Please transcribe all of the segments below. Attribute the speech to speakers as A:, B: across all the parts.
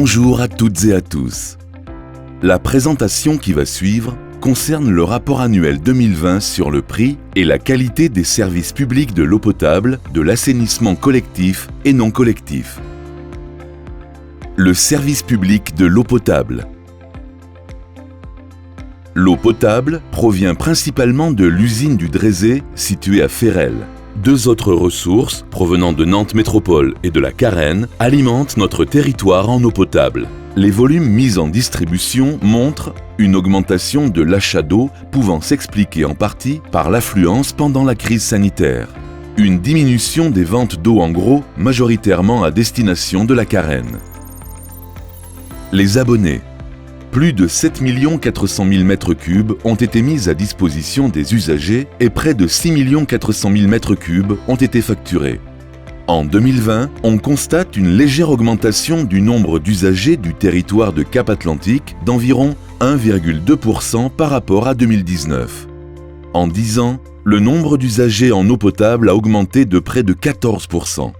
A: Bonjour à toutes et à tous. La présentation qui va suivre concerne le rapport annuel 2020 sur le prix et la qualité des services publics de l'eau potable, de l'assainissement collectif et non collectif. Le service public de l'eau potable. L'eau potable provient principalement de l'usine du Drézé située à Ferrel. Deux autres ressources, provenant de Nantes Métropole et de la Carène, alimentent notre territoire en eau potable. Les volumes mis en distribution montrent une augmentation de l'achat d'eau pouvant s'expliquer en partie par l'affluence pendant la crise sanitaire. Une diminution des ventes d'eau en gros, majoritairement à destination de la Carène. Les abonnés. Plus de 7 400 000 m3 ont été mis à disposition des usagers et près de 6 400 000 m3 ont été facturés. En 2020, on constate une légère augmentation du nombre d'usagers du territoire de Cap-Atlantique d'environ 1,2% par rapport à 2019. En 10 ans, le nombre d'usagers en eau potable a augmenté de près de 14%.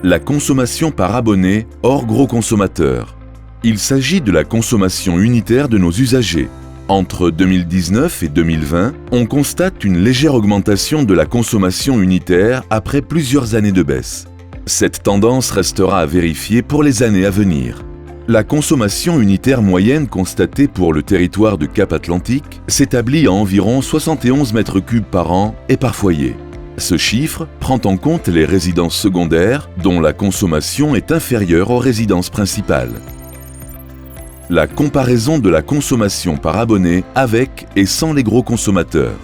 A: La consommation par abonné hors gros consommateurs. Il s'agit de la consommation unitaire de nos usagers. Entre 2019 et 2020, on constate une légère augmentation de la consommation unitaire après plusieurs années de baisse. Cette tendance restera à vérifier pour les années à venir. La consommation unitaire moyenne constatée pour le territoire de Cap-Atlantique s'établit à environ 71 m3 par an et par foyer. Ce chiffre prend en compte les résidences secondaires dont la consommation est inférieure aux résidences principales. La comparaison de la consommation par abonné avec et sans les gros consommateurs.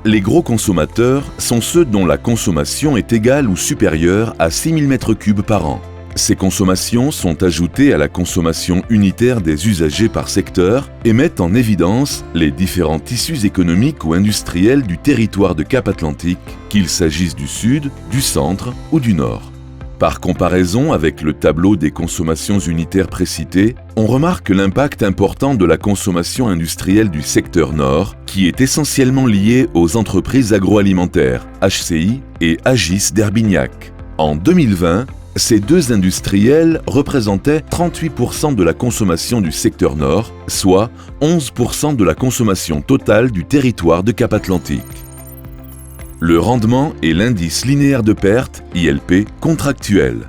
A: Les gros consommateurs sont ceux dont la consommation est égale ou supérieure à 6 000 m3 par an. Ces consommations sont ajoutées à la consommation unitaire des usagers par secteur et mettent en évidence les différents tissus économiques ou industriels du territoire de Cap-Atlantique, qu'il s'agisse du sud, du centre ou du nord. Par comparaison avec le tableau des consommations unitaires précitées, on remarque l'impact important de la consommation industrielle du secteur nord, qui est essentiellement lié aux entreprises agroalimentaires, HCI et Agis d'Herbignac. En 2020, ces deux industriels représentaient 38% de la consommation du secteur nord, soit 11% de la consommation totale du territoire de Cap-Atlantique. Le rendement est l'indice linéaire de perte, ILP, contractuel.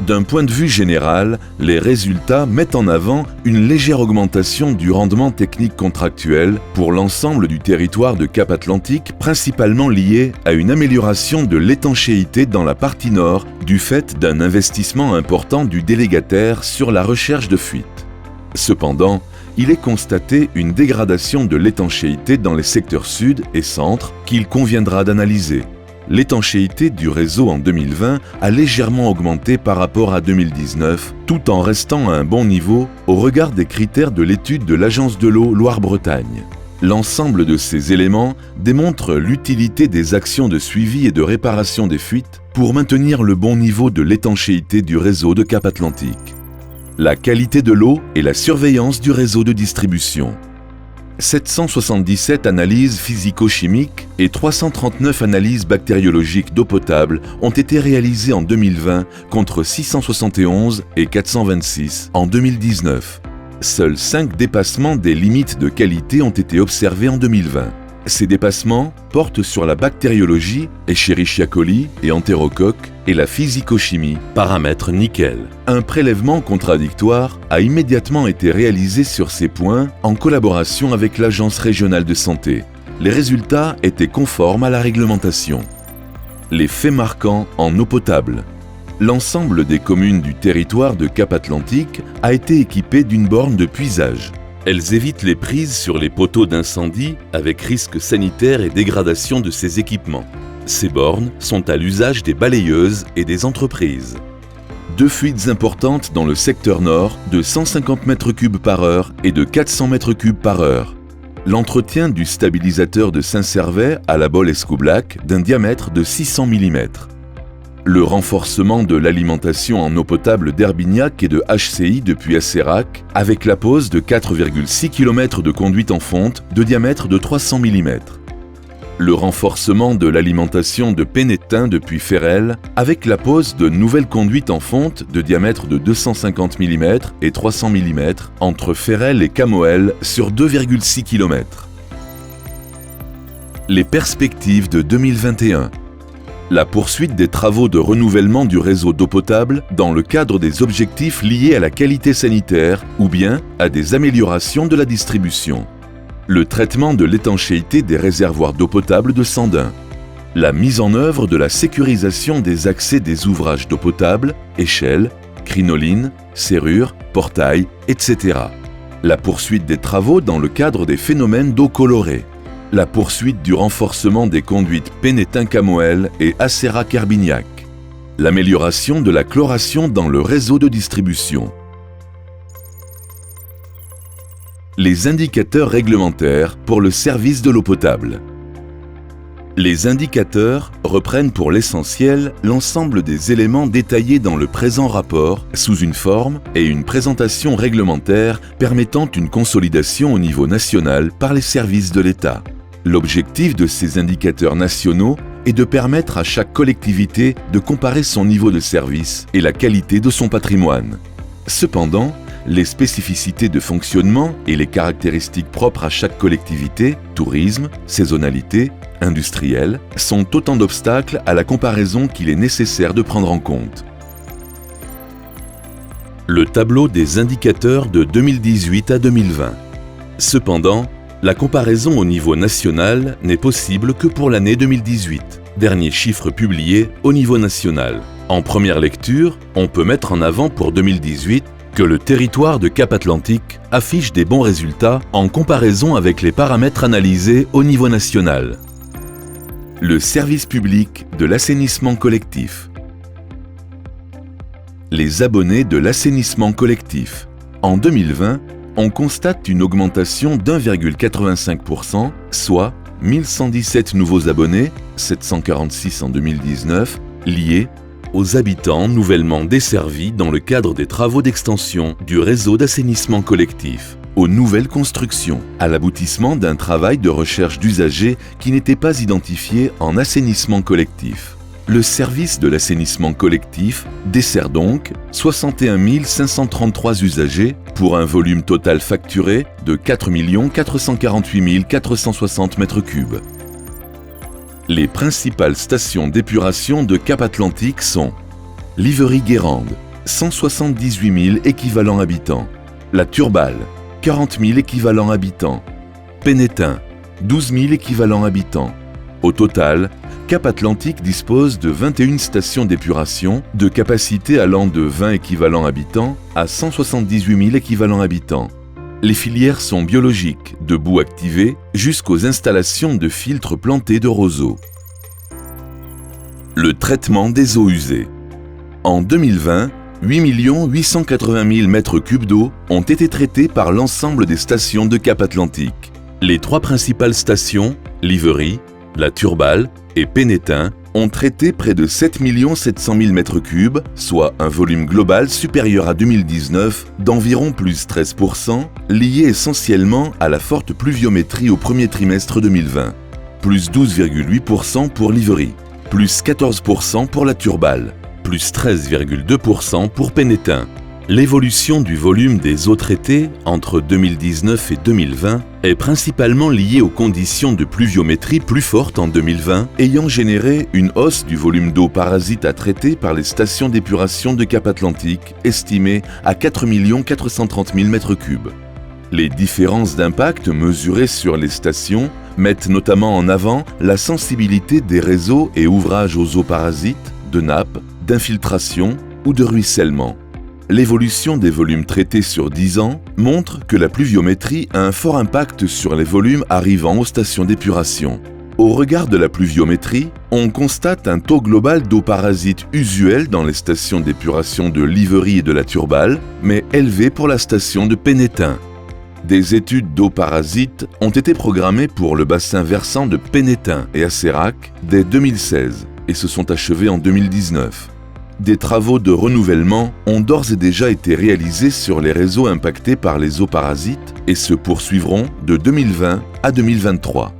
A: D'un point de vue général, les résultats mettent en avant une légère augmentation du rendement technique contractuel pour l'ensemble du territoire de Cap-Atlantique, principalement liée à une amélioration de l'étanchéité dans la partie nord du fait d'un investissement important du délégataire sur la recherche de fuite. Cependant, il est constaté une dégradation de l'étanchéité dans les secteurs sud et centre qu'il conviendra d'analyser. L'étanchéité du réseau en 2020 a légèrement augmenté par rapport à 2019, tout en restant à un bon niveau au regard des critères de l'étude de l'Agence de l'eau Loire-Bretagne. L'ensemble de ces éléments démontre l'utilité des actions de suivi et de réparation des fuites pour maintenir le bon niveau de l'étanchéité du réseau de Cap-Atlantique. La qualité de l'eau et la surveillance du réseau de distribution. 777 analyses physico-chimiques et 339 analyses bactériologiques d'eau potable ont été réalisées en 2020 contre 671 et 426 en 2019. Seuls 5 dépassements des limites de qualité ont été observés en 2020. Ces dépassements portent sur la bactériologie, Escherichia coli et Entérocoque, et la physico-chimie, paramètre nickel. Un prélèvement contradictoire a immédiatement été réalisé sur ces points en collaboration avec l'Agence régionale de santé. Les résultats étaient conformes à la réglementation. Les faits marquants en eau potable. L'ensemble des communes du territoire de Cap-Atlantique a été équipé d'une borne de puisage. Elles évitent les prises sur les poteaux d'incendie avec risque sanitaire et dégradation de ces équipements. Ces bornes sont à l'usage des balayeuses et des entreprises. Deux fuites importantes dans le secteur nord de 150 m3 par heure et de 400 m3 par heure. L'entretien du stabilisateur de Saint-Servais à la Bolle-Escoublac d'un diamètre de 600 mm. Le renforcement de l'alimentation en eau potable d'Herbignac et de HCI depuis Asserac, avec la pose de 4,6 km de conduite en fonte de diamètre de 300 mm. le renforcement de l'alimentation de Pénétin depuis Ferrel avec la pose de nouvelles conduites en fonte de diamètre de 250 mm et 300 mm entre Ferrel et Camoël sur 2,6 km. Les perspectives de 2021. La poursuite des travaux de renouvellement du réseau d'eau potable dans le cadre des objectifs liés à la qualité sanitaire ou bien à des améliorations de la distribution. Le traitement de l'étanchéité des réservoirs d'eau potable de Sandin. La mise en œuvre de la sécurisation des accès des ouvrages d'eau potable, échelles, crinolines, serrures, portails, etc. La poursuite des travaux dans le cadre des phénomènes d'eau colorée. La poursuite du renforcement des conduites Pénétin-Camoël et Acera-Kerbignac. L'amélioration de la chloration dans le réseau de distribution. Les indicateurs réglementaires pour le service de l'eau potable. Les indicateurs reprennent pour l'essentiel l'ensemble des éléments détaillés dans le présent rapport sous une forme et une présentation réglementaire permettant une consolidation au niveau national par les services de l'État. L'objectif de ces indicateurs nationaux est de permettre à chaque collectivité de comparer son niveau de service et la qualité de son patrimoine. Cependant, les spécificités de fonctionnement et les caractéristiques propres à chaque collectivité, tourisme, saisonnalité, industriel, sont autant d'obstacles à la comparaison qu'il est nécessaire de prendre en compte. Le tableau des indicateurs de 2018 à 2020. Cependant, la comparaison au niveau national n'est possible que pour l'année 2018, dernier chiffre publié au niveau national. En première lecture, on peut mettre en avant pour 2018 que le territoire de Cap-Atlantique affiche des bons résultats en comparaison avec les paramètres analysés au niveau national. Le service public de l'assainissement collectif. Les abonnés de l'assainissement collectif. En 2020, on constate une augmentation d'1,85%, soit 1117 nouveaux abonnés, 746 en 2019, liés aux habitants nouvellement desservis dans le cadre des travaux d'extension du réseau d'assainissement collectif, aux nouvelles constructions, à l'aboutissement d'un travail de recherche d'usagers qui n'était pas identifié en assainissement collectif. Le service de l'assainissement collectif dessert donc 61 533 usagers pour un volume total facturé de 4 448 460 m3. Les principales stations d'épuration de Cap-Atlantique sont Livry-Guérande, 178 000 équivalents habitants. La Turballe, 40 000 équivalents habitants. Pénétin, 12 000 équivalents habitants. Au total, Cap-Atlantique dispose de 21 stations d'épuration de capacité allant de 20 équivalents habitants à 178 000 équivalents habitants. Les filières sont biologiques, de boues activées, jusqu'aux installations de filtres plantés de roseaux. Le traitement des eaux usées. En 2020, 8 880 000 m3 d'eau ont été traités par l'ensemble des stations de Cap-Atlantique. Les trois principales stations, Livry, la Turballe et Pénétin, ont traité près de 7 700 000 m3, soit un volume global supérieur à 2019 d'environ plus 13%, lié essentiellement à la forte pluviométrie au premier trimestre 2020, plus 12,8% pour Livry, plus 14% pour la Turballe, plus 13,2% pour Pénétin. L'évolution du volume des eaux traitées entre 2019 et 2020 est principalement liée aux conditions de pluviométrie plus fortes en 2020, ayant généré une hausse du volume d'eau parasite à traiter par les stations d'épuration de Cap-Atlantique, estimée à 4 430 000 m3. Les différences d'impact mesurées sur les stations mettent notamment en avant la sensibilité des réseaux et ouvrages aux eaux parasites, de nappes, d'infiltration ou de ruissellement. L'évolution des volumes traités sur 10 ans montre que la pluviométrie a un fort impact sur les volumes arrivant aux stations d'épuration. Au regard de la pluviométrie, on constate un taux global d'eau parasite usuel dans les stations d'épuration de Livry et de la Turballe, mais élevé pour la station de Pénétin. Des études d'eau parasite ont été programmées pour le bassin versant de Pénétin et Acérac dès 2016 et se sont achevées en 2019. Des travaux de renouvellement ont d'ores et déjà été réalisés sur les réseaux impactés par les eaux parasites et se poursuivront de 2020 à 2023.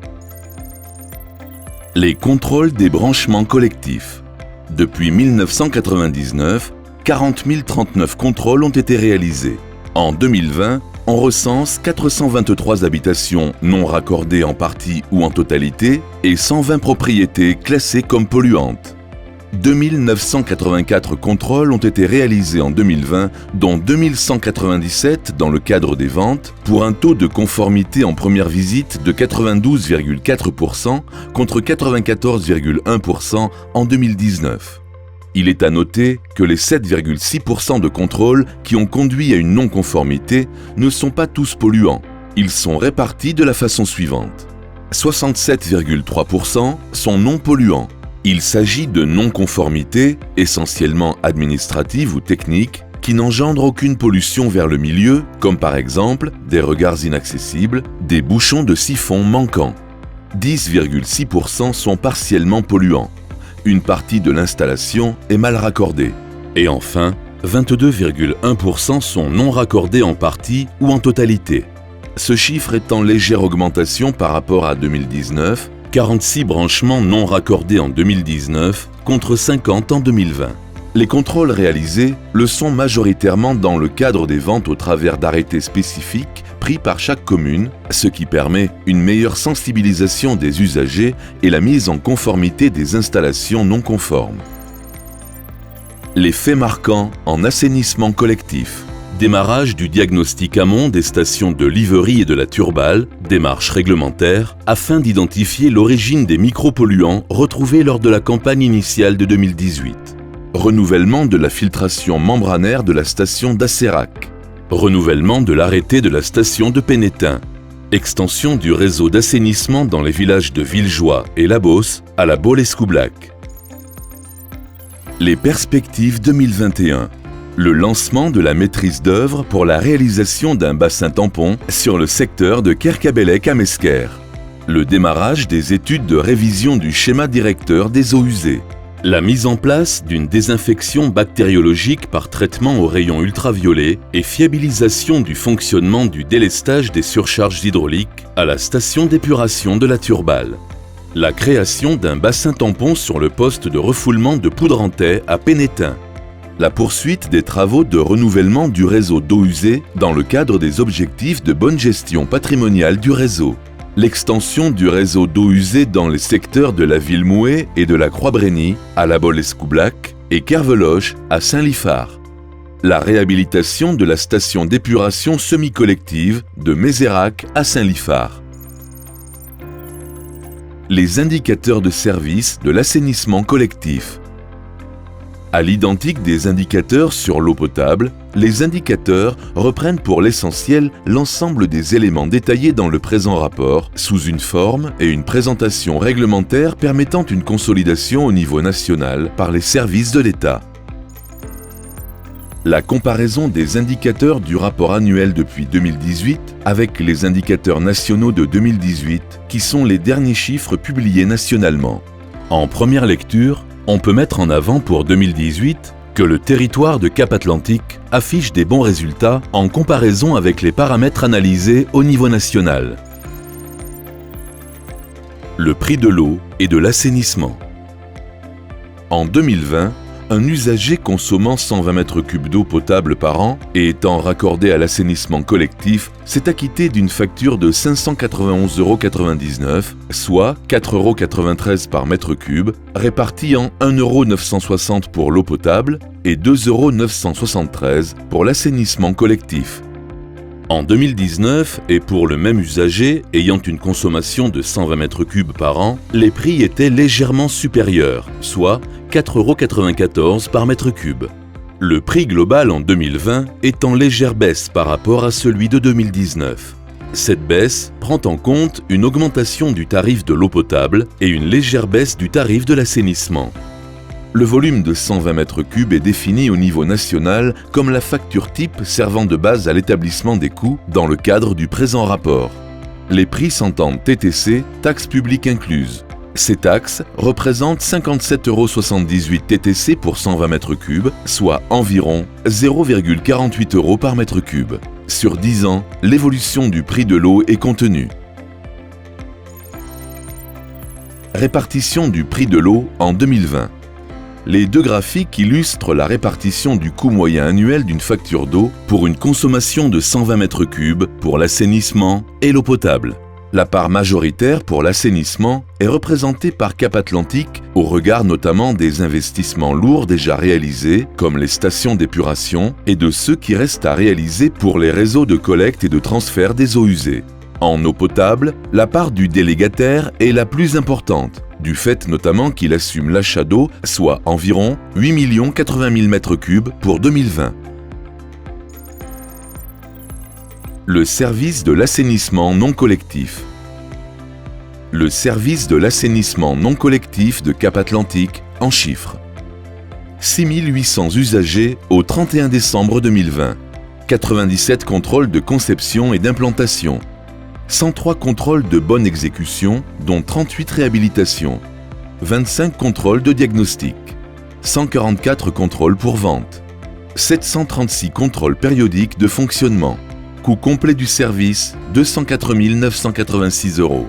A: Les contrôles des branchements collectifs. Depuis 1999, 40 039 contrôles ont été réalisés. En 2020, on recense 423 habitations non raccordées en partie ou en totalité et 120 propriétés classées comme polluantes. 2984 contrôles ont été réalisés en 2020, dont 2197 dans le cadre des ventes, pour un taux de conformité en première visite de 92,4% contre 94,1% en 2019. Il est à noter que les 7,6% de contrôles qui ont conduit à une non-conformité ne sont pas tous polluants. Ils sont répartis de la façon suivante. 67,3% sont non polluants. Il s'agit de non-conformités, essentiellement administratives ou techniques, qui n'engendrent aucune pollution vers le milieu, comme par exemple des regards inaccessibles, des bouchons de siphon manquants. 10,6% sont partiellement polluants. Une partie de l'installation est mal raccordée. Et enfin, 22,1% sont non raccordés en partie ou en totalité. Ce chiffre est en légère augmentation par rapport à 2019, 46 branchements non raccordés en 2019 contre 50 en 2020. Les contrôles réalisés le sont majoritairement dans le cadre des ventes au travers d'arrêtés spécifiques pris par chaque commune, ce qui permet une meilleure sensibilisation des usagers et la mise en conformité des installations non conformes. Les faits marquants en assainissement collectif. Démarrage du diagnostic amont des stations de Livery et de la Turballe, démarche réglementaire, afin d'identifier l'origine des micropolluants retrouvés lors de la campagne initiale de 2018. Renouvellement de la filtration membranaire de la station d'Asserac. Renouvellement de l'arrêté de la station de Pénétin. Extension du réseau d'assainissement dans les villages de Villejoie et La Beauce à la Baule-Escoublac. Les perspectives 2021. Le lancement de la maîtrise d'œuvre pour la réalisation d'un bassin tampon sur le secteur de Kerkabelec à Mesquer. Le démarrage des études de révision du schéma directeur des eaux usées. La mise en place d'une désinfection bactériologique par traitement aux rayons ultraviolets et fiabilisation du fonctionnement du délestage des surcharges hydrauliques à la station d'épuration de la Turballe. La création d'un bassin tampon sur le poste de refoulement de Poudrentais à Pénétin. La poursuite des travaux de renouvellement du réseau d'eau usée dans le cadre des objectifs de bonne gestion patrimoniale du réseau. L'extension du réseau d'eau usée dans les secteurs de la Ville-Mouet et de la Croix-Brény à la Baule-Escoublac et Kerveloche à Saint-Liphard. La réhabilitation de la station d'épuration semi-collective de Mézérac à Saint-Liphard. Les indicateurs de service de l'assainissement collectif. À l'identique des indicateurs sur l'eau potable, les indicateurs reprennent pour l'essentiel l'ensemble des éléments détaillés dans le présent rapport, sous une forme et une présentation réglementaire permettant une consolidation au niveau national par les services de l'État. La comparaison des indicateurs du rapport annuel depuis 2018 avec les indicateurs nationaux de 2018, qui sont les derniers chiffres publiés nationalement. En première lecture, on peut mettre en avant pour 2018 que le territoire de Cap-Atlantique affiche des bons résultats en comparaison avec les paramètres analysés au niveau national. Le prix de l'eau et de l'assainissement. En 2020, un usager consommant 120 m3 d'eau potable par an et étant raccordé à l'assainissement collectif s'est acquitté d'une facture de 591,99 €, soit 4,93 € par mètre cube, répartie en 1,960 € pour l'eau potable et 2,973 € pour l'assainissement collectif. En 2019, et pour le même usager ayant une consommation de 120 m3 par an, les prix étaient légèrement supérieurs, soit 4,94 € par mètre cube. Le prix global en 2020 est en légère baisse par rapport à celui de 2019. Cette baisse prend en compte une augmentation du tarif de l'eau potable et une légère baisse du tarif de l'assainissement. Le volume de 120 m3 est défini au niveau national comme la facture type servant de base à l'établissement des coûts dans le cadre du présent rapport. Les prix s'entendent TTC, taxes publiques incluses. Ces taxes représentent 57,78 € TTC pour 120 m3, soit environ 0,48 € par mètre cube. Sur 10 ans, l'évolution du prix de l'eau est contenue. Répartition du prix de l'eau en 2020. Les deux graphiques illustrent la répartition du coût moyen annuel d'une facture d'eau pour une consommation de 120 m3 pour l'assainissement et l'eau potable. La part majoritaire pour l'assainissement est représentée par Cap Atlantique au regard notamment des investissements lourds déjà réalisés comme les stations d'épuration et de ceux qui restent à réaliser pour les réseaux de collecte et de transfert des eaux usées. En eau potable, la part du délégataire est la plus importante, du fait notamment qu'il assume l'achat d'eau, soit environ 8 080 000 m3 pour 2020. Le service de l'assainissement non collectif. Le service de l'assainissement non collectif de Cap Atlantique en chiffres. 6 800 usagers au 31 décembre 2020. 97 contrôles de conception et d'implantation. 103 contrôles de bonne exécution, dont 38 réhabilitations. 25 contrôles de diagnostic. 144 contrôles pour vente. 736 contrôles périodiques de fonctionnement. Coût complet du service, 204 986 €.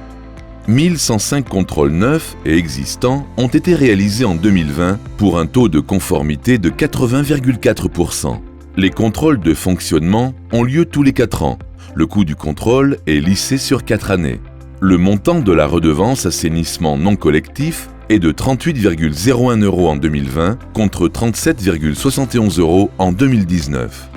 A: 1105 contrôles neufs et existants ont été réalisés en 2020 pour un taux de conformité de 80,4%. Les contrôles de fonctionnement ont lieu tous les 4 ans. Le coût du contrôle est lissé sur 4 années. Le montant de la redevance assainissement non collectif est de 38,01 € en 2020 contre 37,71 € en 2019.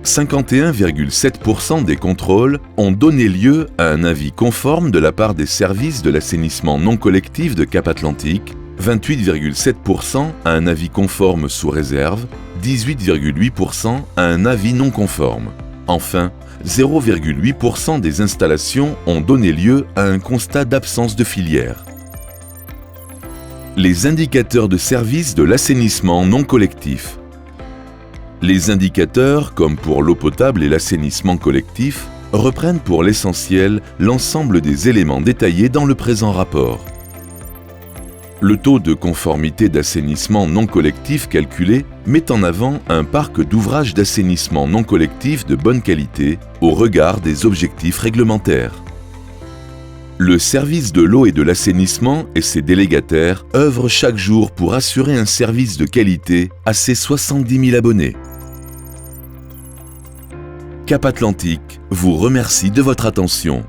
A: 51,7% des contrôles ont donné lieu à un avis conforme de la part des services de l'assainissement non collectif de Cap Atlantique, 28,7% à un avis conforme sous réserve, 18,8% à un avis non conforme. Enfin, 0,8% des installations ont donné lieu à un constat d'absence de filière. Les indicateurs de service de l'assainissement non collectif. Les indicateurs, comme pour l'eau potable et l'assainissement collectif, reprennent pour l'essentiel l'ensemble des éléments détaillés dans le présent rapport. Le taux de conformité d'assainissement non collectif calculé met en avant un parc d'ouvrages d'assainissement non collectif de bonne qualité au regard des objectifs réglementaires. Le service de l'eau et de l'assainissement et ses délégataires œuvrent chaque jour pour assurer un service de qualité à ses 70 000 abonnés. Cap Atlantique vous remercie de votre attention.